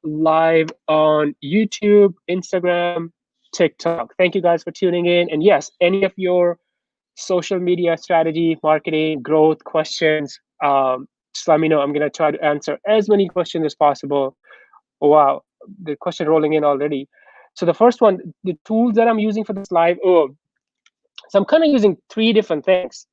live on YouTube, Instagram, TikTok. Thank you guys for tuning in. And yes, any of your social media strategy, marketing, growth questions, just let me know. I'm going to try to answer as many questions as possible. Oh, wow, the question rolling in already. So the first one, the tools that I'm using for this live, so I'm kind of using three different things.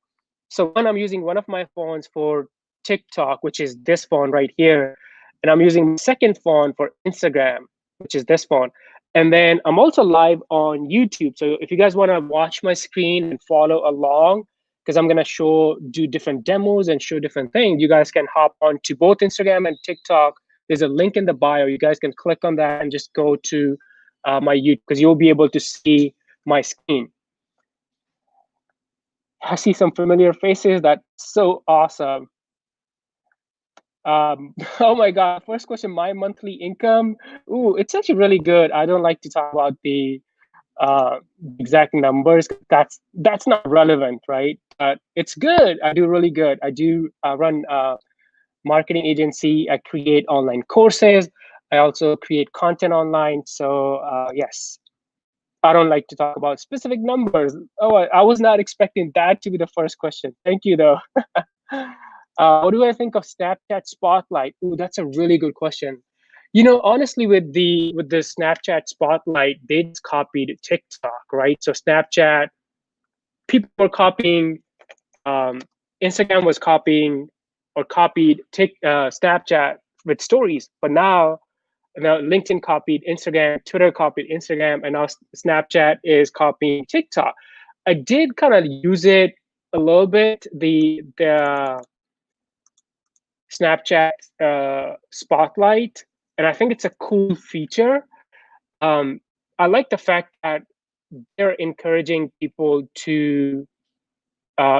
So one, I'm using one of my phones for TikTok, which is this phone right here. And I'm using my second phone for Instagram, which is this phone. And then I'm also live on YouTube. So if you guys want to watch my screen and follow along, because I'm going to do different demos and show different things, you guys can hop on to both Instagram and TikTok. There's a link in the bio. You guys can click on that and just go to my YouTube, because you'll be able to see my screen. I see some familiar faces. That's so awesome. Oh my God, first question, my monthly income. Ooh, it's actually really good. I don't like to talk about the exact numbers. That's not relevant, right? But it's good. I do really good. I do run a marketing agency. I create online courses. I also create content online. So yes, I don't like to talk about specific numbers. Oh, I was not expecting that to be the first question. Thank you, though. What do I think of Snapchat Spotlight? Ooh, that's a really good question. You know, honestly, with the Snapchat Spotlight, they just copied TikTok, right? So Snapchat, people were copying, um, Instagram was copying or copied Snapchat with stories, but now LinkedIn copied Instagram, Twitter copied Instagram, and now Snapchat is copying TikTok. I did kind of use it a little bit, the Snapchat Spotlight, and I think it's a cool feature. Um, I like the fact that they're encouraging people to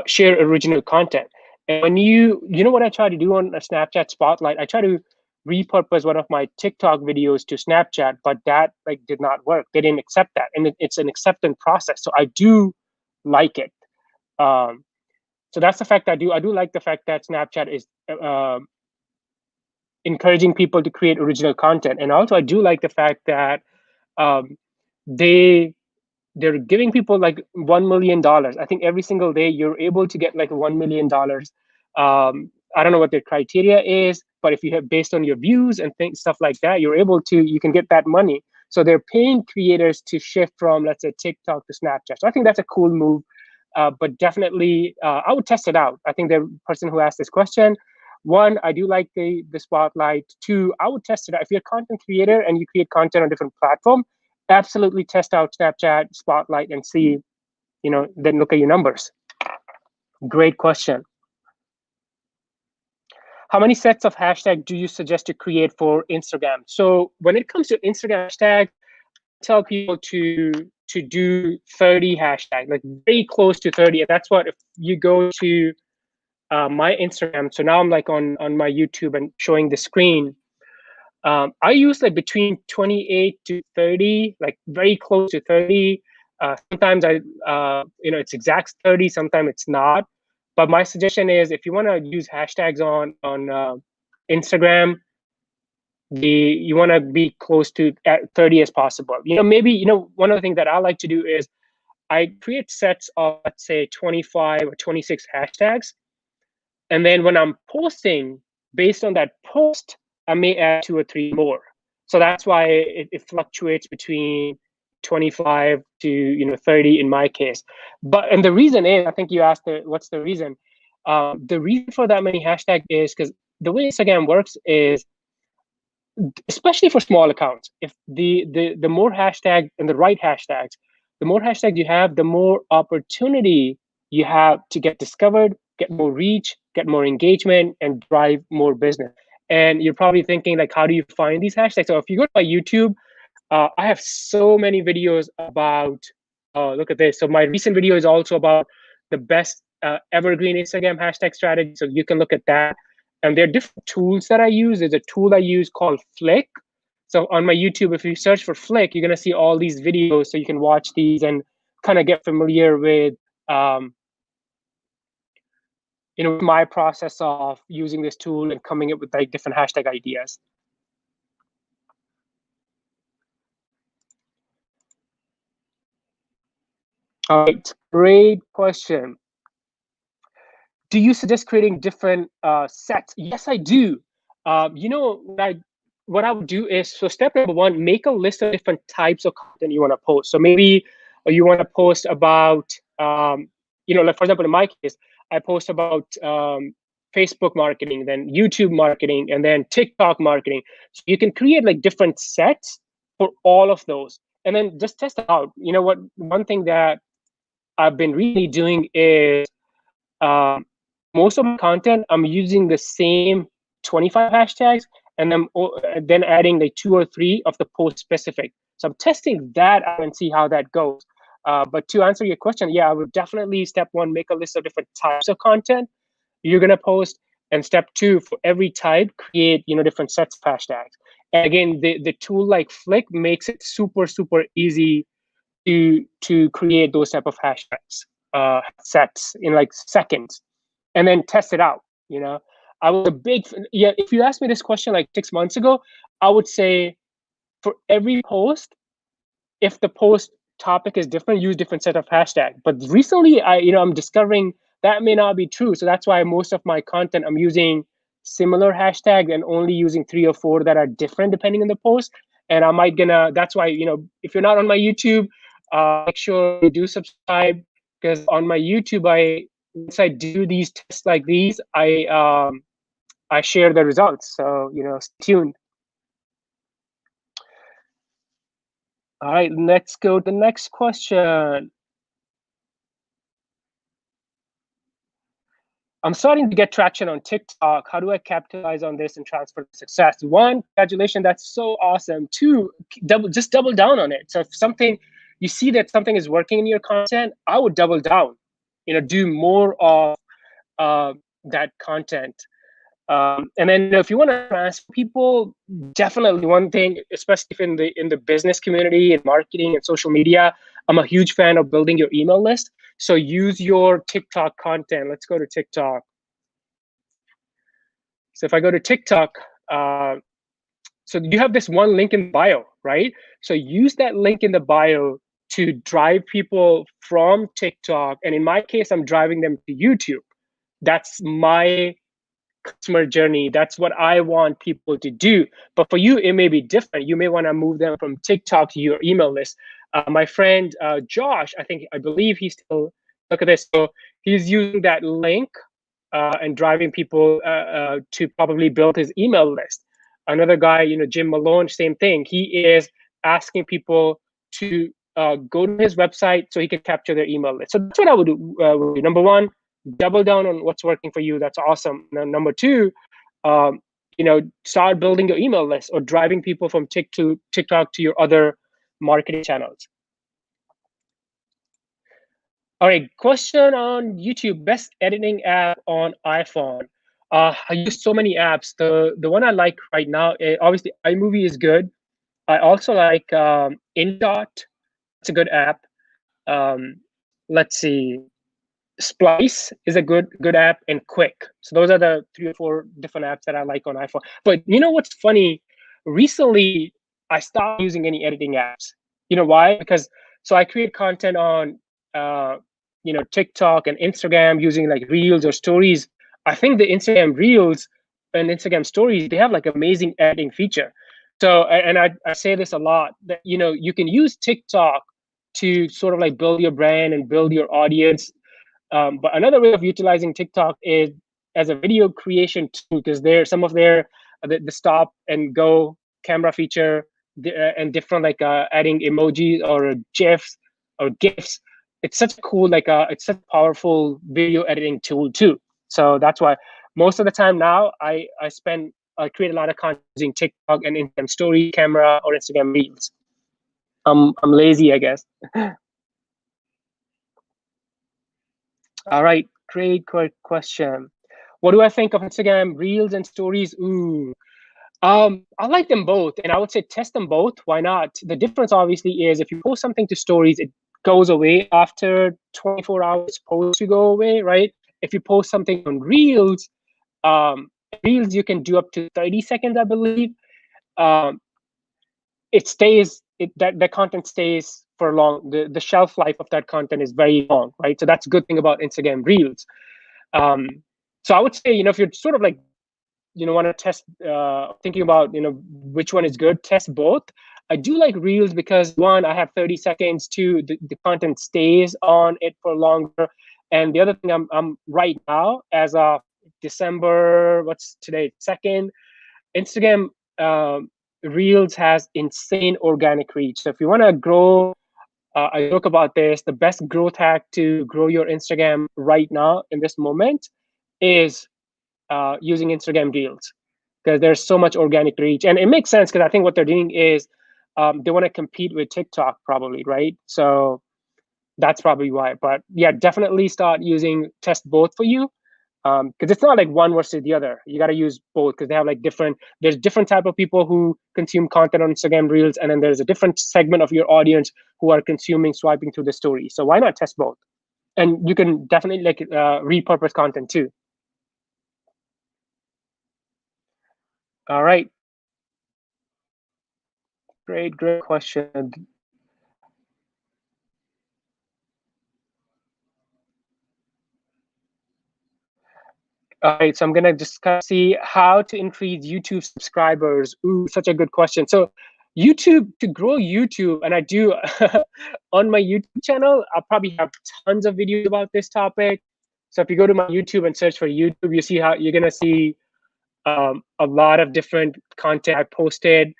share original content. And when you know what I try to do on a Snapchat Spotlight, I try to repurpose one of my TikTok videos to Snapchat, but that like did not work. They didn't accept that, and it's an acceptance process. So I do like it. Um, so that's the fact I do like the fact that Snapchat is encouraging people to create original content, and also I do like the fact that um, they they're giving people like $1 million. I think every single day you're able to get like $1 million. I don't know what the criteria is, but if you have based on your views and things stuff like that, you can get that money. So they're paying creators to shift from, let's say, TikTok to Snapchat. So I think that's a cool move. But definitely, I would test it out. I think the person who asked this question, one, I do like the spotlight. Two, I would test it out. If you're a content creator and you create content on different platform, absolutely test out Snapchat Spotlight and see, then look at your numbers. Great question. How many sets of hashtag do you suggest to create for Instagram? So when it comes to Instagram hashtag, I tell people to do 30 hashtag, like very close to 30. And that's what, if you go to my Instagram, so now I'm like on my YouTube and showing the screen. I use like between 28 to 30, like very close to 30. Sometimes it's exact 30, sometimes it's not. But my suggestion is, if you want to use hashtags on Instagram, you want to be close to at 30 as possible. Maybe one of the things that I like to do is I create sets of, let's say, 25 or 26 hashtags, and then when I'm posting, based on that post, I may add 2 or 3 more. So that's why it fluctuates between 25 to 30 in my case. And the reason is, I think you asked what's the reason. The reason for that many hashtags is because the way Instagram works is, especially for small accounts, if the more hashtag and the right hashtags, the more hashtags you have, the more opportunity you have to get discovered, get more reach, get more engagement, and drive more business. And you're probably thinking, like, how do you find these hashtags? So if you go to my YouTube, I have so many videos about, look at this. So my recent video is also about the best evergreen Instagram hashtag strategy. So you can look at that. And there are different tools that I use. There's a tool I use called Flick. So on my YouTube, if you search for Flick, you're going to see all these videos. So you can watch these and kind of get familiar with, my process of using this tool and coming up with like different hashtag ideas. All right, great question. Do you suggest creating different sets? Yes, I do. You know, what I would do is, so step number one, make a list of different types of content you want to post. So maybe you want to post about, like for example, in my case, I post about Facebook marketing, then YouTube marketing, and then TikTok marketing. So you can create like different sets for all of those, and then just test it out. You know what? One thing that I've been really doing is um, most of my content, I'm using the same 25 hashtags, and then adding like 2 or 3 of the post specific. So I'm testing that out and see how that goes. But to answer your question, yeah, I would definitely, step one, make a list of different types of content you're gonna post, and step two, for every type, create different sets of hashtags. And again, the tool like Flick makes it super super easy to create those type of hashtags sets in like seconds, and then test it out. I was a big yeah. If you asked me this question like 6 months ago, I would say for every post, if the post topic is different, use different set of hashtag. But recently, I'm discovering that may not be true. So that's why most of my content, I'm using similar hashtags and only using 3 or 4 that are different depending on the post. And I might gonna. That's why if you're not on my YouTube, make sure you do subscribe, because on my YouTube, once I do these tests like these, I share the results. So stay tuned. All right, let's go to the next question. I'm starting to get traction on TikTok. How do I capitalize on this and transfer to success? One, congratulations, that's so awesome. Two, just double down on it. So if you see that something is working in your content, I would double down. Do more of that content. And then if you want to transfer people, definitely one thing, especially if in the business community and marketing and social media, I'm a huge fan of building your email list. So use your TikTok content. Let's go to TikTok. So if I go to TikTok, so you have this one link in bio, right? So use that link in the bio to drive people from TikTok. And in my case, I'm driving them to YouTube. That's my customer journey. That's what I want people to do. But for you, it may be different. You may want to move them from TikTok to your email list. My friend Josh, I believe he's still, look at this. So he's using that link and driving people to probably build his email list. Another guy, Jim Malone, same thing. He is asking people to go to his website so he can capture their email list. So that's what I would do. Number one, double down on what's working for you. That's awesome. Now, number two, start building your email list or driving people from TikTok to your other marketing channels. All right, question on YouTube: best editing app on iPhone. I use so many apps. The one I like right now, obviously iMovie is good. I also like InDot. It's a good app. Let's see, Splice is a good app, and Quick. So those are the 3 or 4 different apps that I like on iPhone. But you know what's funny? Recently, I stopped using any editing apps. You know why? Because I create content on TikTok and Instagram using like Reels or Stories. I think the Instagram Reels and Instagram Stories, they have like amazing editing feature. So and I say this a lot, that you can use TikTok to sort of like build your brand and build your audience. But another way of utilizing TikTok is as a video creation tool, because some of their the stop and go camera feature and different like adding emojis or GIFs or GIFs. It's such a cool it's such a powerful video editing tool too. So that's why most of the time now I create a lot of content using TikTok and Instagram Story, camera, or Instagram Reels. I'm lazy, I guess. All right, great question. What do I think of Instagram Reels and Stories? Ooh, I like them both, and I would say test them both. Why not? The difference obviously is if you post something to Stories, it goes away after 24 hours. It's supposed to go away, right? If you post something on Reels, Reels you can do up to 30 seconds, I believe. It stays that content stays for long. The shelf life of that content is very long, right? So that's a good thing about Instagram Reels. So I would say, if you're sort of like, want to test, thinking about, which one is good, test both. I do like Reels because, one, I have 30 seconds. Two, the content stays on it for longer. And the other thing, I'm right now, as of December, what's today, 2nd, Instagram Reels has insane organic reach. So if you want to grow, I joke about this, the best growth hack to grow your Instagram right now in this moment is using Instagram Reels, because there's so much organic reach. And it makes sense, because I think what they're doing is they want to compete with TikTok probably, right? So that's probably why. But yeah, definitely test both for you, because it's not like one versus the other. You got to use both, because they have like there's different type of people who consume content on Instagram Reels, and then there's a different segment of your audience who are swiping through the story. So why not test both? And you can definitely like repurpose content too. All right, great question. All right, so I'm gonna just kind of see how to increase YouTube subscribers. Ooh, such a good question. So to grow YouTube, and I do on my YouTube channel, I'll probably have tons of videos about this topic. So if you go to my YouTube and search for YouTube, you see how you're gonna see a lot of different content I posted,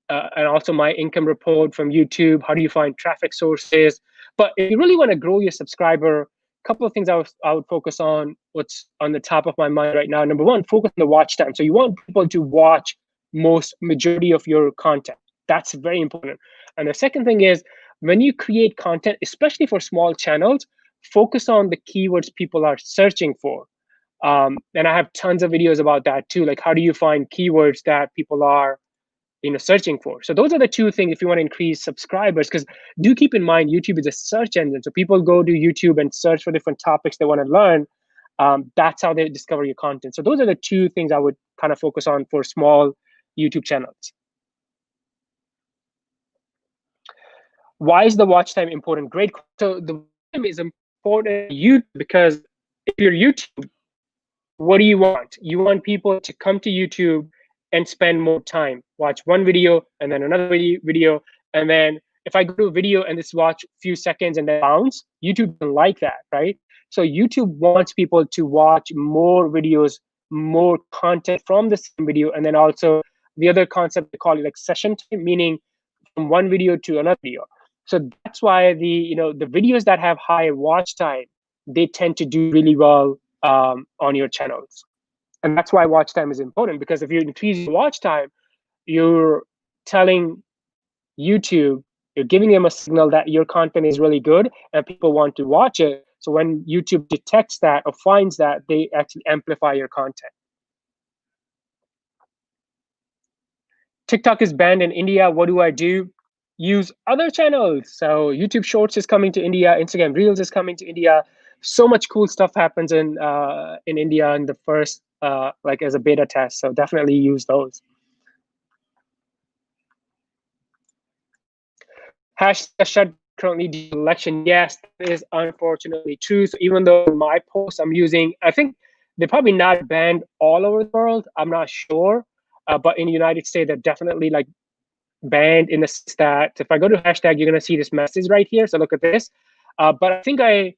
and also my income report from YouTube. How do you find traffic sources? But if you really want to grow your subscriber, a couple of things I would focus on. What's on the top of my mind right now? Number one, focus on the watch time. So you want people to watch majority of your content. That's very important. And the second thing is, when you create content, especially for small channels, focus on the keywords people are searching for. And I have tons of videos about that too. Like, how do you find keywords that people are searching for? So those are the two things if you want to increase subscribers, because do keep in mind, YouTube is a search engine. So people go to YouTube and search for different topics they want to learn. That's how they discover your content. So those are the two things I would kind of focus on for small YouTube channels. Why is the watch time important? Great. So the watch time is important to you because if you're YouTube, what do you want? You want people to come to YouTube and spend more time, watch one video and then another video. And then if I go to a video and just watch a few seconds and then bounce, YouTube doesn't like that, right? So YouTube wants people to watch more videos, more content from the same video. And then also the other concept they call it like session time, meaning from one video to another video. So that's why the videos that have high watch time, they tend to do really well on your channels. And that's why watch time is important, because if you increase your watch time, you're telling YouTube, you're giving them a signal that your content is really good and people want to watch it. So when YouTube detects that or finds that, they actually amplify your content. TikTok is banned in India. What do I do? Use other channels. So YouTube Shorts is coming to India. Instagram Reels is coming to India. So much cool stuff happens in India in the first like as a beta test. So definitely use those. Hashtag shut currently due to election. Yes, that is unfortunately true. So even though my posts I'm using, I think they're probably not banned all over the world. I'm not sure, but in the United States, they're definitely like banned in the sense that if I go to hashtag, you're gonna see this message right here. So look at this. But I think I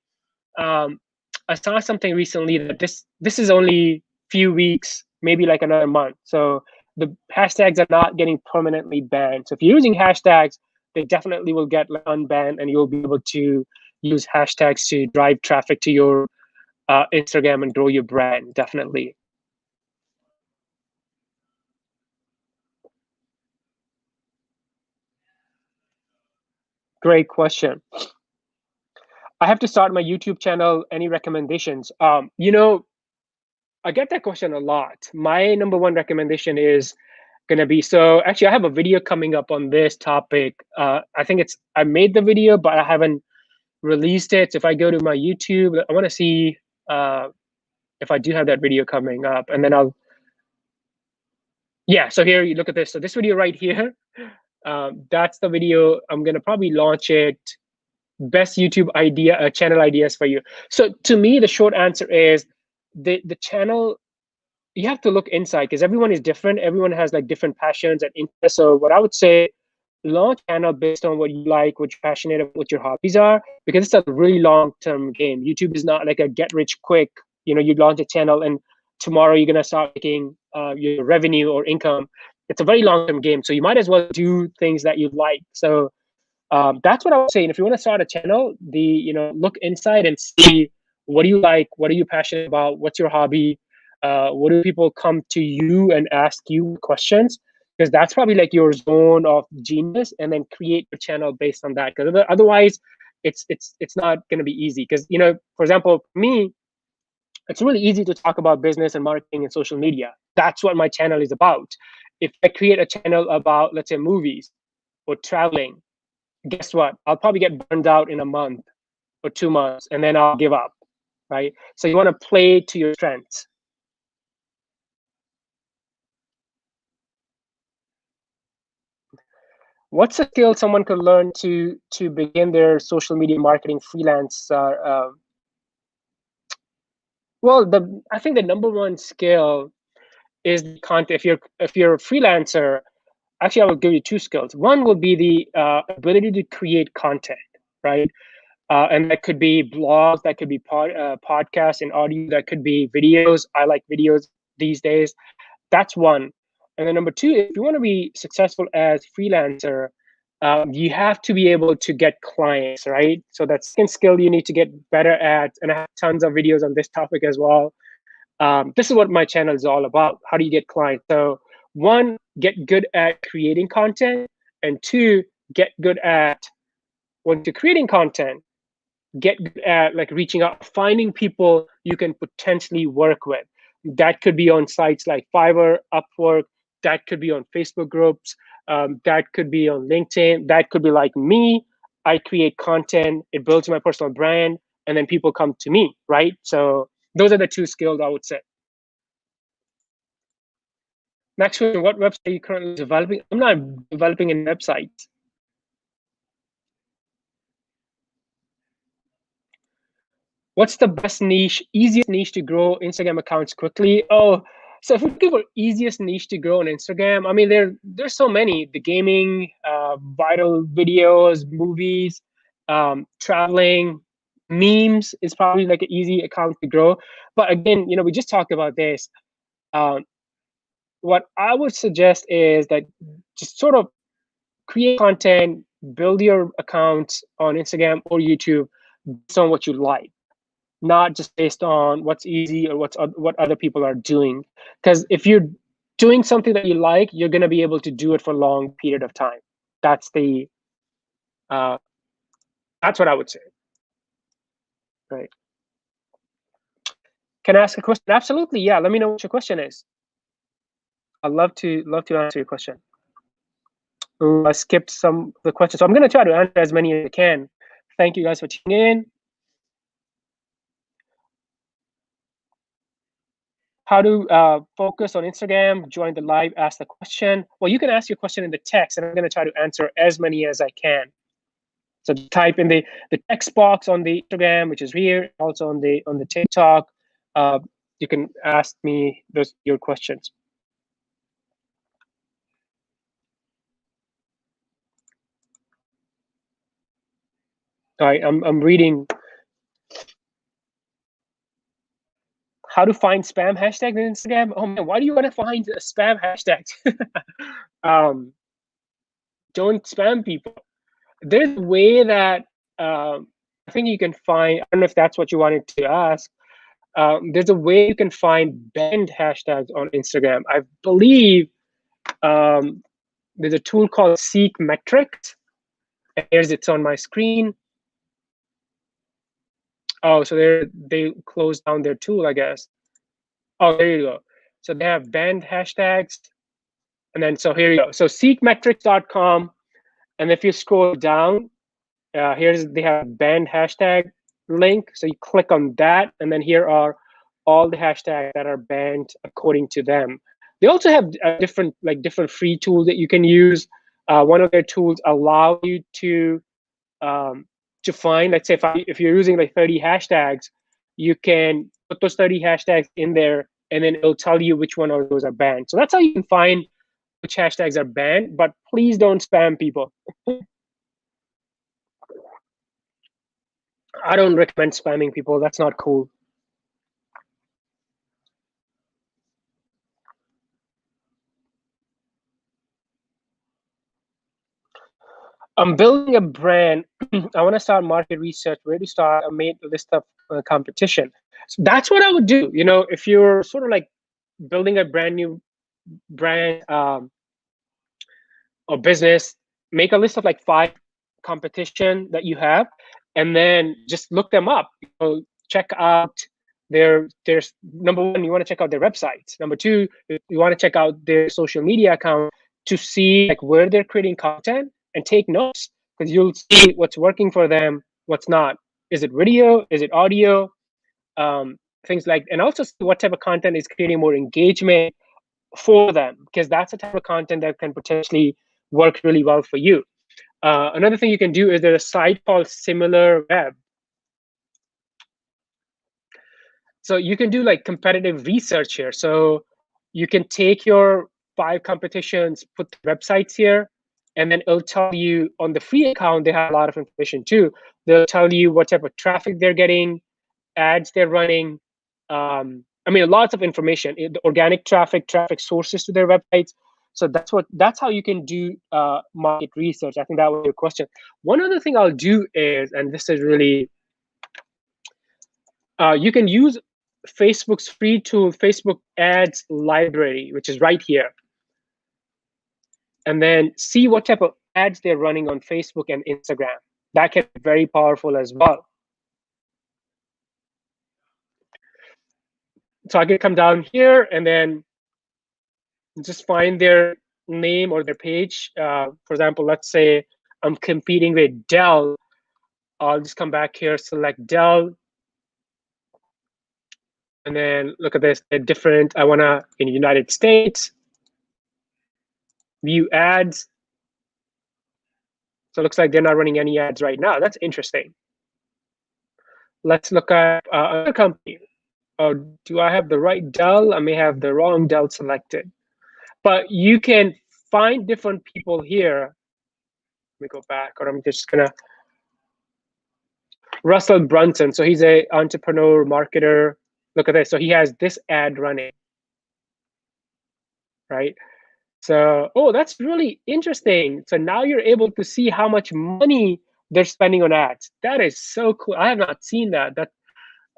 saw something recently that this is only few weeks, maybe like another month. So the hashtags are not getting permanently banned. So if you're using hashtags, they definitely will get unbanned, and you'll be able to use hashtags to drive traffic to your Instagram and grow your brand. Definitely. Great question. I have to start my YouTube channel. Any recommendations? I get that question a lot. My number one recommendation is gonna be, so actually I have a video coming up on this topic. I think I made the video, but I haven't released it. So if I go to my YouTube, I want to see if I do have that video coming up, and then yeah, so here you look at this. So this video right here, That's the video. I'm gonna probably launch it. Best YouTube idea, channel ideas for you. So to me, the short answer is the channel. You have to look inside because everyone is different. Everyone has like different passions and interests. So what I would say, launch a channel based on what you like, what you're passionate about, what your hobbies are, because it's a really long-term game. YouTube is not like a get rich quick. You launch a channel and tomorrow you're gonna start making your revenue or income. It's a very long-term game. So you might as well do things that you like. So that's what I would say. And if you want to start a channel, look inside and see what do you like, what are you passionate about, what's your hobby, what do people come to you and ask you questions, because that's probably like your zone of genius, and then create your channel based on that. Because otherwise, it's not going to be easy. Because for example, me, it's really easy to talk about business and marketing and social media. That's what my channel is about. If I create a channel about, let's say, movies or traveling, guess what? I'll probably get burned out in a month or 2 months, and then I'll give up, right? So you want to play to your strengths. What's a skill someone could learn to begin their social media marketing freelance? Well, I think the number one skill is the content. If you're a freelancer, actually, I will give you two skills. One will be the ability to create content, right? And that could be blogs, that could be podcasts and audio, that could be videos. I like videos these days. That's one. And then number two, if you want to be successful as freelancer, you have to be able to get clients, right? So that's second skill you need to get better at. And I have tons of videos on this topic as well. This is what my channel is all about. How do you get clients? So one, get good at creating content, and two, get good at, once you're creating content, get good at like reaching out, finding people you can potentially work with. That could be on sites like Fiverr, Upwork. That could be on Facebook groups. That could be on LinkedIn. That could be like me. I create content. It builds my personal brand, and then people come to me, right? So those are the two skills I would say. Next question: what website are you currently developing? I'm not developing any websites. What's the best niche, easiest niche to grow Instagram accounts quickly? Oh, so if we're looking for easiest niche to grow on Instagram, I mean, there's so many. The gaming, viral videos, movies, traveling, memes is probably like an easy account to grow. But again, we just talked about this. Um, what I would suggest is that just sort of create content, build your accounts on Instagram or YouTube based on what you like, not just based on what's easy or what other people are doing. Because if you're doing something that you like, you're going to be able to do it for a long period of time. That's the that's what I would say. Right? Can I ask a question? Absolutely. Yeah. Let me know what your question is. I'd love to answer your question. Ooh, I skipped some of the questions, so I'm going to try to answer as many as I can. Thank you guys for tuning in. How to focus on Instagram, join the live, ask the question. Well, you can ask your question in the text, and I'm going to try to answer as many as I can. So type in the text box on the Instagram, which is here, also on the TikTok. You can ask me your questions. All right, I'm reading. How to find spam hashtags on Instagram? Oh man, why do you want to find a spam hashtag? Don't spam people. There's a way that I think you can find. I don't know if that's what you wanted to ask. There's a way you can find banned hashtags on Instagram. I believe there's a tool called Seek Metrics. Here's it's on my screen. Oh, so they closed down their tool, I guess. Oh, there you go. So they have banned hashtags. And then, so here you go. So seekmetrics.com. And if you scroll down, they have banned hashtag link. So you click on that. And then here are all the hashtags that are banned according to them. They also have different free tools that you can use. One of their tools allow you um, to find, let's say if you're using like 30 hashtags, you can put those 30 hashtags in there, and then it'll tell you which one of those are banned. So that's how you can find which hashtags are banned, but please don't spam people. I don't recommend spamming people. That's not cool. I'm building a brand. I want to start market research. Where to start? I made a list of competition. So that's what I would do. You know, if you're sort of like building a brand new brand or business, make a list of like 5 competition that you have, and then just look them up. You know, check out there's number one, you want to check out their websites. Number two, you want to check out their social media account to see like where they're creating content, and take notes, because you'll see what's working for them, what's not. Is it video? Is it audio? Things like, and also see what type of content is creating more engagement for them, because that's the type of content that can potentially work really well for you. Another thing you can do is there's a site called Similar Web. So you can do like competitive research here. So you can take your 5 competitions, put the websites here, and then it'll tell you on the free account, they have a lot of information too. They'll tell you what type of traffic they're getting, ads they're running. I mean, lots of information, the organic traffic sources to their websites. So that's how you can do market research. I think that was your question. One other thing I'll do is, and this is really, you can use Facebook's free tool, Facebook Ads Library, which is right here, and then see what type of ads they're running on Facebook and Instagram. That can be very powerful as well. So I can come down here and then just find their name or their page. For example, let's say I'm competing with Dell. I'll just come back here, select Dell, and then look at this. They're different. I want to, in the United States, view ads. So it looks like they're not running any ads right now. That's interesting. Let's look at another company. Do I have the right Dell? I may have the wrong Dell selected. But you can find different people here. Let me go back, or I'm just gonna. Russell Brunson. So he's an entrepreneur, marketer. Look at this. So he has this ad running, right? So, oh, that's really interesting. So now you're able to see how much money they're spending on ads. That is so cool. I have not seen that.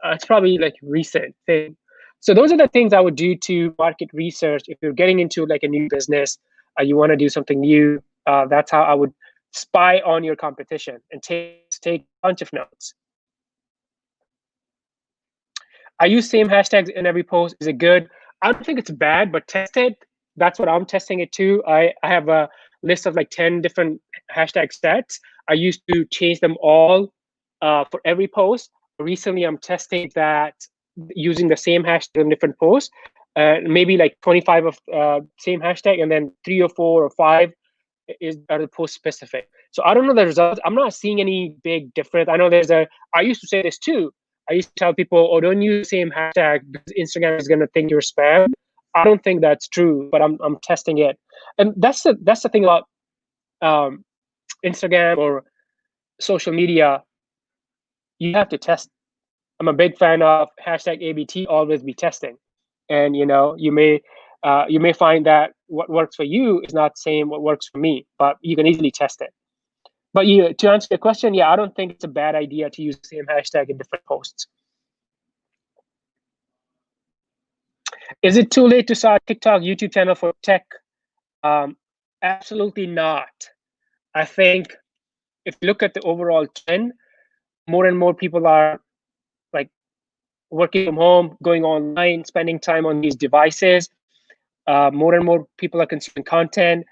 It's probably like recent thing. So those are the things I would do to market research. If you're getting into like a new business, you want to do something new, that's how I would spy on your competition and take a bunch of notes. I use same hashtags in every post. Is it good? I don't think it's bad, but test it. That's what I'm testing it too. I have a list of like 10 different hashtag sets. I used to change them all for every post. Recently, I'm testing that using the same hashtag in different posts. Maybe like 25 of same hashtag, and then 3 or 4 or 5 are the post specific. So I don't know the results. I'm not seeing any big difference. I know I used to say this too. I used to tell people, oh, don't use the same hashtag because Instagram is going to think you're spam. I don't think that's true, but I'm testing it. And that's the thing about Instagram or social media. You have to test. I'm a big fan of hashtag ABT, always be testing. And you may find that what works for you is not the same what works for me, but you can easily test it. But to answer your question, yeah, I don't think it's a bad idea to use the same hashtag in different posts. Is it too late to start TikTok, YouTube channel for tech? Absolutely not. I think if you look at the overall trend, more and more people are like working from home, going online, spending time on these devices. More and more people are consuming content.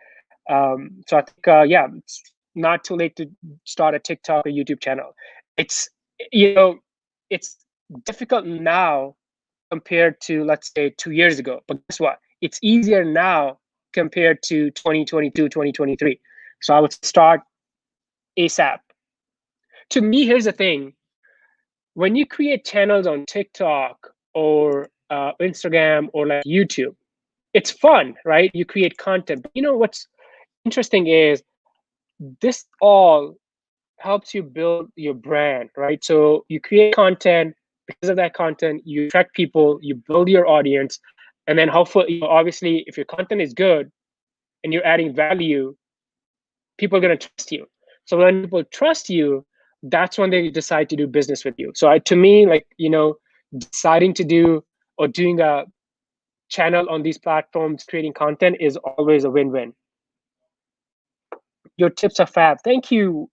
So I think, yeah, it's not too late to start a TikTok or YouTube channel. It's it's difficult now compared to, let's say, 2 years ago. But guess what? It's easier now compared to 2022, 2023. So I would start ASAP. To me, here's the thing. When you create channels on TikTok or Instagram or like YouTube, it's fun, right? You create content. But you know what's interesting is this all helps you build your brand, right? So you create content. Because of that content, you attract people, you build your audience, and then hopefully, obviously, if your content is good and you're adding value, people are going to trust you. So when people trust you, that's when they decide to do business with you. So to me, like, deciding to do or doing a channel on these platforms, creating content is always a win-win. Your tips are fab. Thank you.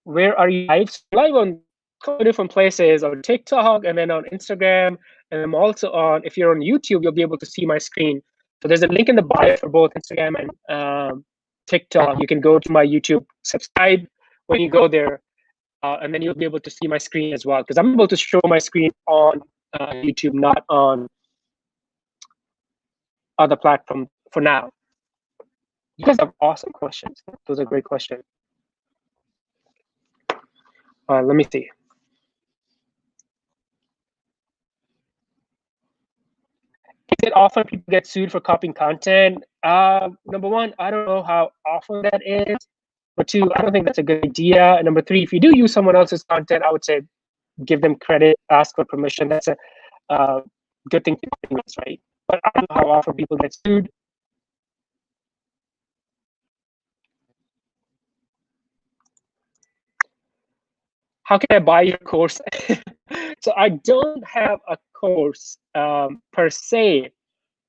Where are you live? Live on a couple different places, on TikTok and then on Instagram. And I'm also on, if you're on YouTube, you'll be able to see my screen. So there's a link in the bio for both Instagram and TikTok. You can go to my YouTube, subscribe when you go there, and then you'll be able to see my screen as well. Because I'm able to show my screen on YouTube, not on other platforms for now. You guys have awesome questions. Those are great questions. Let me see. Is it often people get sued for copying content? Number one, I don't know how often that is. But two, I don't think that's a good idea. And number three, if you do use someone else's content, I would say give them credit, ask for permission. That's a good thing to do, right? But I don't know how often people get sued. How can I buy your course? So I don't have a course per se.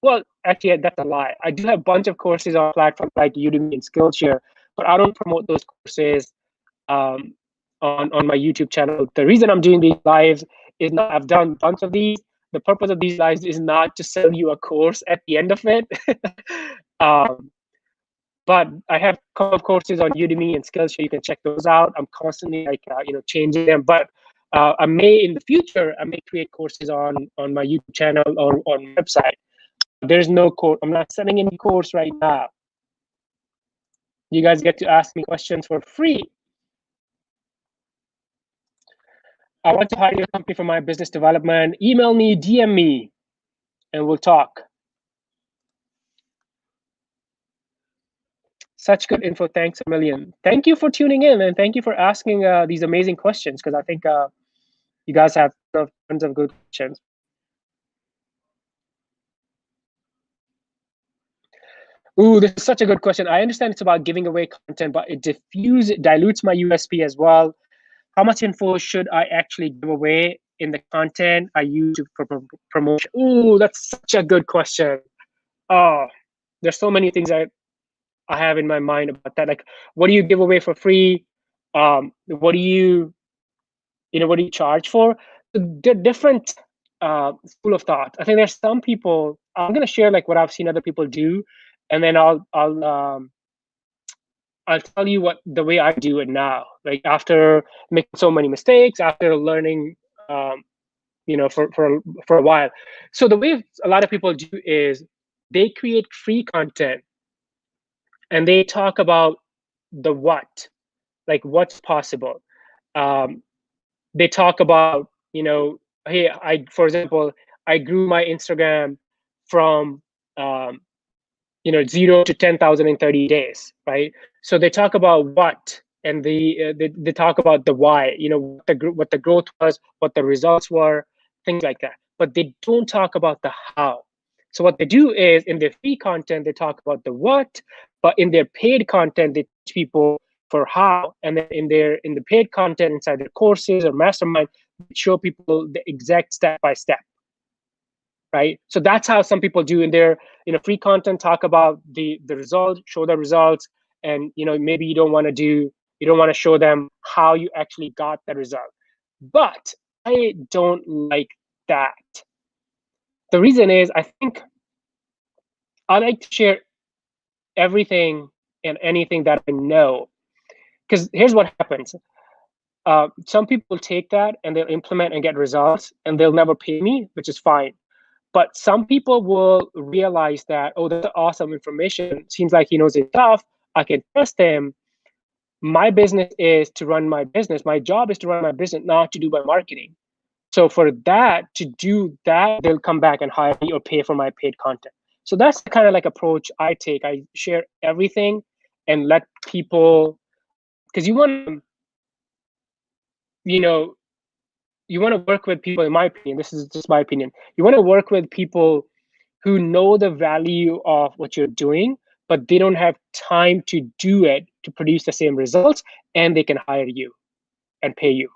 Well, actually, that's a lie. I do have a bunch of courses on platforms like Udemy and Skillshare, but I don't promote those courses on my YouTube channel. The reason I'm doing these lives is not, I've done a bunch of these. The purpose of these lives is not to sell you a course at the end of it. But I have a couple of courses on Udemy and Skillshare. You can check those out. I'm constantly changing them. But I may in the future, I may create courses on my YouTube channel or on my website. There's no course. I'm not selling any course right now. You guys get to ask me questions for free. I want to hire your company for my business development. Email me, DM me, and we'll talk. Such good info. Thanks a million. Thank you for tuning in, and thank you for asking these amazing questions, because I think you guys have tons of good questions. Ooh, this is such a good question. I understand it's about giving away content, but it dilutes my USP as well. How much info should I actually give away in the content I use for promotion? Ooh, that's such a good question. Oh, there's so many things I have in my mind about that. Like, what do you give away for free? What do you charge for? They're different school of thought. I think there's some people. I'm gonna share like what I've seen other people do, and then I'll tell you what the way I do it now. Like after making so many mistakes, after learning, for a while. So the way a lot of people do is they create free content, and they talk about the what, like what's possible. They talk about, hey, for example, I grew my Instagram from 0 to 10,000 in 30 days, right? So they talk about what, and they talk about the why, what the growth was, what the results were, things like that. But they don't talk about the how. So what they do is in their free content, they talk about the what, but in their paid content, they teach people for how, and then in the paid content inside their courses or mastermind, they show people the exact step by step. Right? So that's how some people do in their free content, talk about the results, show the results, and maybe you don't want to show them how you actually got the result. But I don't like that. The reason is I think I like to share everything and anything that I know, because here's what happens. Some people take that and they'll implement and get results, and they'll never pay me, which is fine. But some people will realize that, oh, that's awesome information. Seems like he knows his stuff. I can trust them. My business is to run my business. My job is to run my business, not to do my marketing. So for that, to do that, they'll come back and hire me or pay for my paid content. So that's the kind of like approach I take. I share everything and let people, because you want to, you know, you want to work with people, in my opinion, this is just my opinion. You want to work with people who know the value of what you're doing, but they don't have time to do it to produce the same results, and they can hire you and pay you.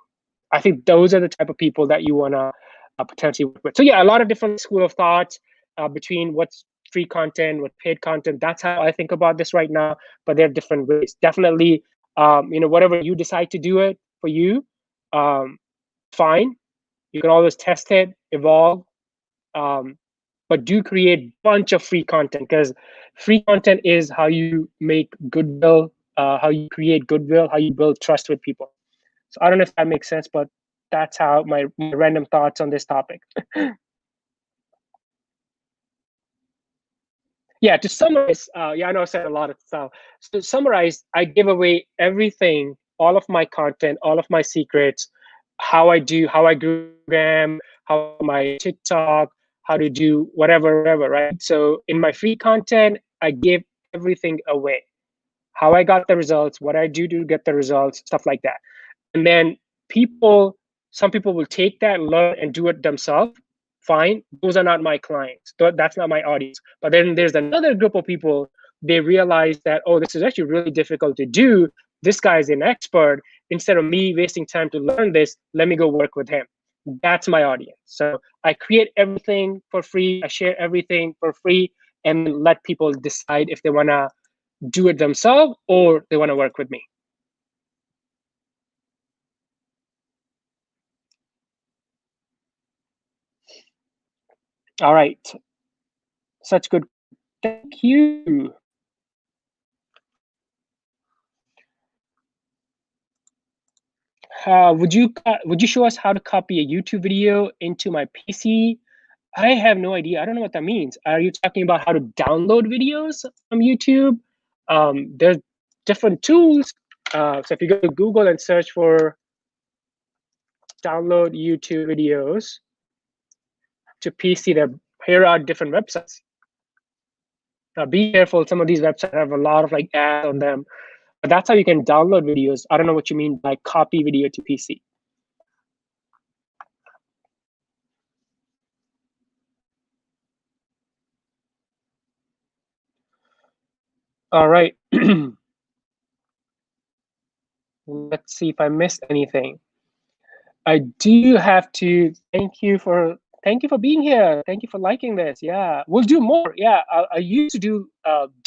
I think those are the type of people that you want to potentially work with. So yeah, a lot of different school of thoughts between what's free content, what paid content. That's how I think about this right now. But there are different ways. Definitely, whatever you decide to do it for you, fine. You can always test it, evolve, but do create a bunch of free content, because free content is how you make goodwill, how you create goodwill, how you build trust with people. So I don't know if that makes sense, but that's how my random thoughts on this topic. Yeah, to summarize, yeah, I know I said a lot of stuff. So to summarize, I give away everything, all of my content, all of my secrets, how I grew Instagram, how my TikTok, how to do whatever, right? So in my free content, I give everything away. How I got the results, what I do to get the results, stuff like that. And then some people will take that, learn, and do it themselves. Fine, those are not my clients. That's not my audience. But then there's another group of people, they realize that, oh, this is actually really difficult to do. This guy is an expert. Instead of me wasting time to learn this, let me go work with him. That's my audience. So I create everything for free. I share everything for free, and let people decide if they want to do it themselves or they want to work with me. All right. Such good. Thank you. Would you show us how to copy a YouTube video into my PC? I have no idea. I don't know what that means. Are you talking about how to download videos from YouTube? There's different tools. So if you go to Google and search for download YouTube videos to PC, here are different websites. Now be careful. Some of these websites have a lot of like ads on them. But that's how you can download videos. I don't know what you mean by copy video to PC. All right. Let's see if I missed anything. I do have to thank you for being here. Thank you for liking this. Yeah, we'll do more. Yeah, I used to do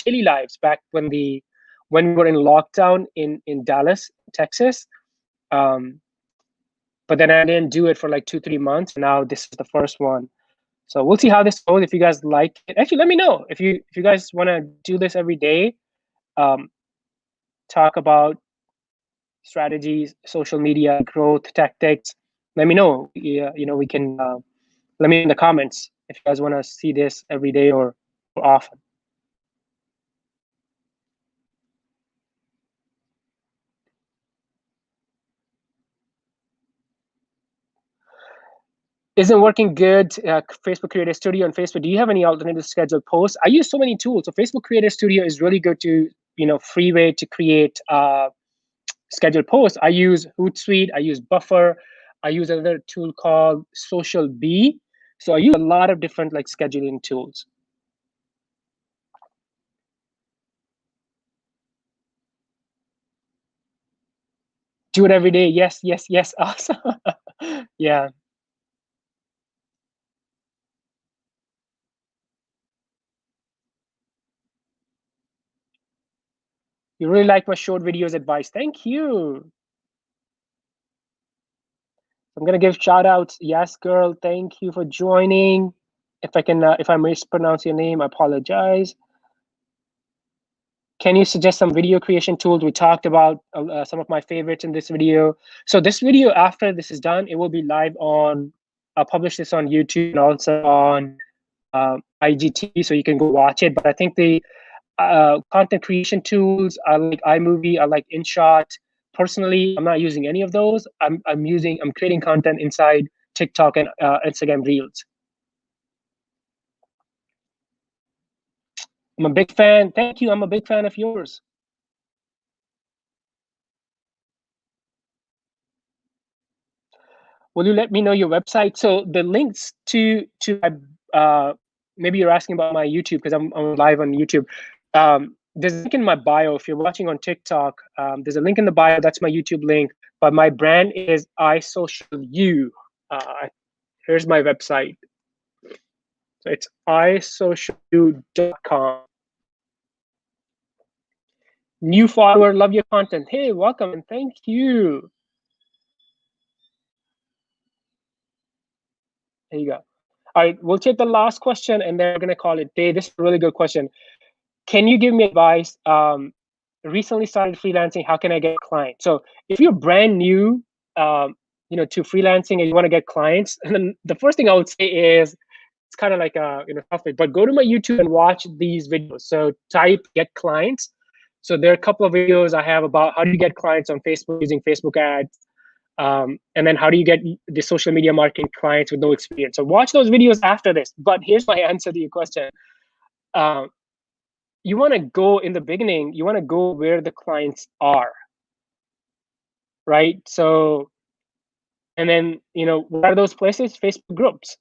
daily lives back when we were in lockdown in Dallas, Texas. Um, but then I didn't do it for like 2-3 months. Now this is the first one. So we'll see how this goes. If you guys like it, actually, let me know if you guys want to do this every day. Um, talk about strategies, social media growth tactics. Let me know. Yeah, we can. Let me know in the comments if you guys want to see this every day or often. Isn't working good. Facebook Creator Studio on Facebook. Do you have any alternative scheduled posts? I use so many tools. So Facebook Creator Studio is really good to free way to create scheduled posts. I use Hootsuite. I use Buffer. I use another tool called Social Bee. So I use a lot of different like scheduling tools. Do it every day. Yes, yes, yes. Awesome. Yeah. You really like my short videos advice. Thank you. I'm gonna give shout outs. Yes, girl. Thank you for joining. If I mispronounce your name, I apologize. Can you suggest some video creation tools? We talked about some of my favorites in this video. So this video, after this is done, it will be live on. I'll publish this on YouTube and also on IGTV, so you can go watch it. But I think content creation tools. I like iMovie. I like InShot. Personally, I'm not using any of those. I'm creating content inside TikTok and Instagram Reels. I'm a big fan. Thank you. I'm a big fan of yours. Will you let me know your website? So the links to my, maybe you're asking about my YouTube because I'm live on YouTube. There's a link in my bio. If you're watching on TikTok, there's a link in the bio. That's my YouTube link. But my brand is iSocialU. Here's my website. So it's isocialu.com. New follower, love your content. Hey, welcome and thank you. There you go. All right, we'll take the last question and then we're gonna call it a day. This is a really good question. Can you give me advice? Recently started freelancing. How can I get clients? So if you're brand new, to freelancing and you want to get clients, and then the first thing I would say is it's kind of like a topic, but go to my YouTube and watch these videos. So type get clients. So there are a couple of videos I have about how do you get clients on Facebook using Facebook ads. And then how do you get the social media marketing clients with no experience? So watch those videos after this. But here's my answer to your question. You want to go in the beginning, you want to go where the clients are, right? So, and then, what are those places? Facebook groups.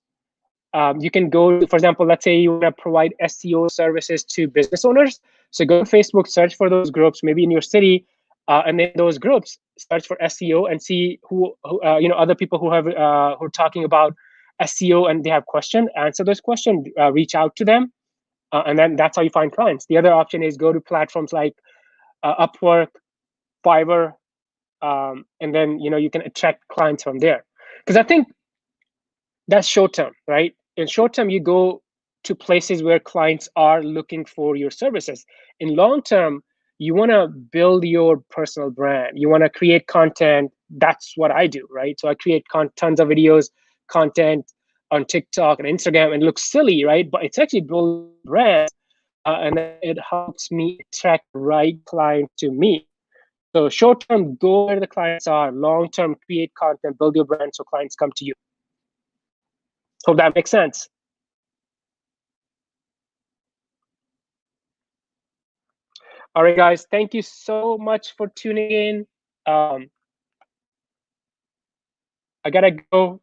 You can go, for example, let's say you want to provide SEO services to business owners. So go to Facebook, search for those groups, maybe in your city, and then those groups search for SEO and see who other people who are talking about SEO and they have questions. Answer those questions. Reach out to them, and then that's how you find clients. The other option is go to platforms like Upwork, Fiverr, and then you can attract clients from there. Because I think that's short term, right? In short term, you go to places where clients are looking for your services. In long term, you want to build your personal brand. You want to create content. That's what I do, right? So I create tons of videos, content on TikTok and Instagram, and it looks silly, right? But it's actually building brands, and it helps me attract the right client to me. So short term, go where the clients are. Long term, create content, build your brand so clients come to you. Hope that makes sense. All right, guys, thank you so much for tuning in. I gotta go.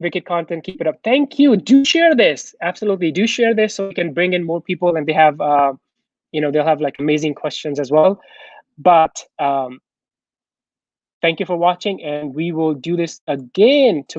Wicked content, keep it up. Thank you. Do share this. Absolutely, do share this so we can bring in more people and they have, they'll have like amazing questions as well. But thank you for watching, and we will do this again tomorrow.